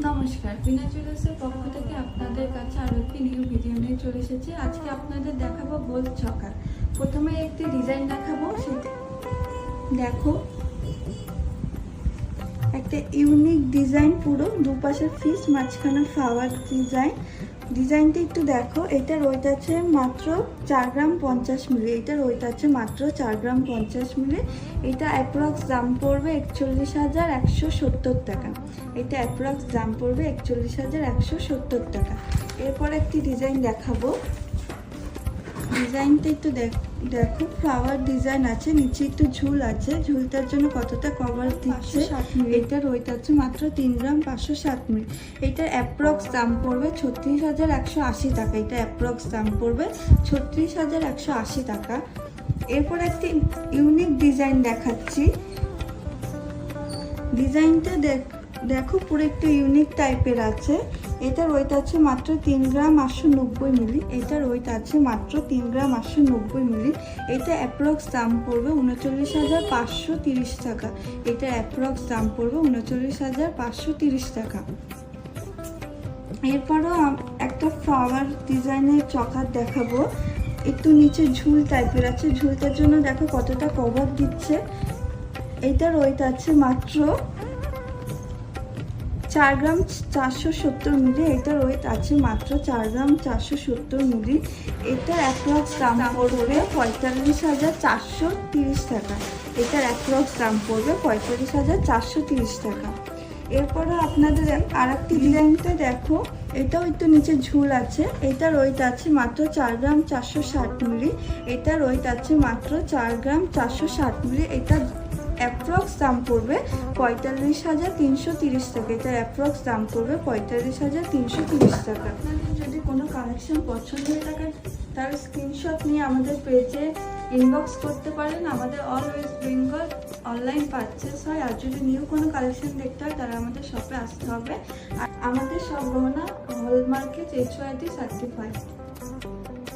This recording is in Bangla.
নমস্কার, বিনা জুয়েলার্সের পক্ষ থেকে আপনাদের কাছে আরও একটি নিউ ভিডিও নিয়ে চলে এসেছি। আজকে আপনাদের দেখাবো গোল্ড চকার। প্রথমে একটি ডিজাইন দেখাবো, সেটা দেখো একটা ইউনিক ডিজাইন, পুরো দুপাশের ফিস, মাঝখানে ফ্লাওয়ার ডিজাইনটা একটু দেখো। এটার ওয়েট আছে মাত্র 4 গ্রাম 50 মিলি। এটার ওয়েট আছে মাত্র 4 গ্রাম 50 মিলি। এটা অ্যাপ্রক্স দাম পড়বে 41,170 টাকা। এটা অ্যাপ্রক্স দাম পড়বে 41,170 টাকা। এরপর একটি ডিজাইন দেখাবো। ডিজাইনটা একটু দেখো, ফ্লাওয়ার ডিজাইন আছে, নিচে একটু ঝুল আছে। ঝুলটার জন্য কতটা কভার দিচ্ছে। এটার ওয়েট আছে মাত্র 3 গ্রাম 560 মিলি। এটার অ্যাপ্রক্স দাম পড়বে 36,180 টাকা। এটা অ্যাপ্রক্স দাম পড়বে 36,180 টাকা। এরপর একটি ইউনিক ডিজাইন দেখাচ্ছি। ডিজাইনটা দেখো, পুরো একটু ইউনিক টাইপের আছে। এটার ওয়েট আছে মাত্র 3 গ্রাম 890 মিলি। এটার ওয়েট আছে মাত্র 3 গ্রাম 890 মিলি। এটা অ্যাপ্রক্স দাম পড়বে 39,530 টাকা। এটার অ্যাপ্রক্স দাম পড়বে 39,530 টাকা। এরপরও একটা ফ্লাওয়ার ডিজাইনের চকার দেখাবো। একটু নিচে ঝুল টাইপের আছে। ঝুলটার জন্য দেখো কতটা কভার দিচ্ছে। এটার ওয়েট আছে মাত্র 4 গ্রাম 470 মিলি। এটার ওয়েট আছে মাত্র 4 গ্রাম 470 মিলি। এটার অ্যাপ্রক্স দাম পড়বে 45,430 টাকা। এটার অ্যাপ্রক্স দাম পড়বে 45,430 টাকা। এরপরে আপনাদের আর একটি ডিজাইনটা দেখো। এটাও একটু নিচে ঝুল আছে। এটার ওয়েট আছে মাত্র 4 গ্রাম 460 মিলি। এটার ওয়েট আছে মাত্র 4 গ্রাম 460 মিলি। এটা অ্যাপ্রক্স দাম পড়বে 45,330 টাকা। এটার অ্যাপ্রক্স দাম পড়বে 45,330 টাকা। আপনাদের যদি কোনো কালেকশন পছন্দ হয়ে থাকে তার স্ক্রিনশট নিয়ে আমাদের পেজে ইনবক্স করতে পারেন। আমাদের all West Bengal online purchase হয়। আর যদি নিউ কোনো কালেকশন দেখতে হয় তারা আমাদের শপে আসতে হবে। আর আমাদের সব গহনা হলমার্কে HYD সার্টিফাইড।